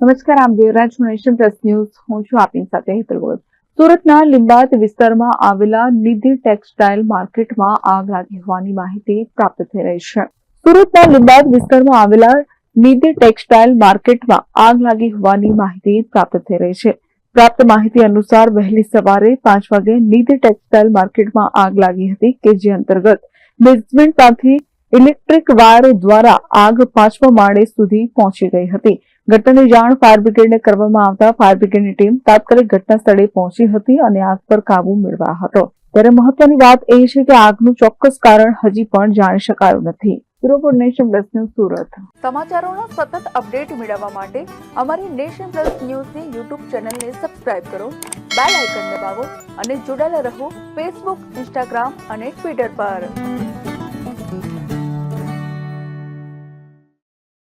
નમસ્કાર, આપ જોઈ રહ્યા છો નેશન પ્લસ ન્યૂઝ. હું છું આપની સાથે હેતલ ભગત. સુરતના લીંબાયત વિસ્તારમાં આવેલા નિધિ ટેક્સટાઇલ માર્કેટમાં આગ લાગી હોવાની માહિતી પ્રાપ્ત થઈ રહી છે. સુરતના લીંબાયત વિસ્તારમાં આવેલા નિધિ ટેક્સટાઇલ માર્કેટમાં આગ લાગી હોવાની માહિતી પ્રાપ્ત થઈ રહી છે. પ્રાપ્ત માહિતી અનુસાર વહેલી સવારે 5 વાગે નિધિ ટેક્સટાઇલ માર્કેટમાં આગ લાગી હતી કે જે અંતર્ગત બેઝમેન્ટમાંથી ઇલેક્ટ્રિક વાયર દ્વારા આગ 5મા માળે સુધી પહોંચી ગઈ હતી. ઘટનાની જાણ ફાયર બ્રિગેડને કરવામાં આવતા ફાયર બ્રિગેડની ટીમ તાત્કાલિક ઘટના સ્થળે પહોંચી હતી અને આગ પર કાબુ મેળવ્યો હતો. ત્યારે મહત્વની વાત એ છે કે આગનું ચોક્કસ કારણ હજી પણ જાણી શકાયું નથી. Bureau Nation Plus News Surat. સમાચારોનો સતત અપડેટ મેળવવા માટે અમારી નેશન પ્લસ ન્યૂઝની યુટ્યુબ ચેનલને સબસ્ક્રાઇબ કરો, બેલ આઇકન દબાવો અને જોડાયેલા રહો ફેસબુક, ઇન્સ્ટાગ્રામ અને ટ્વિટર પર.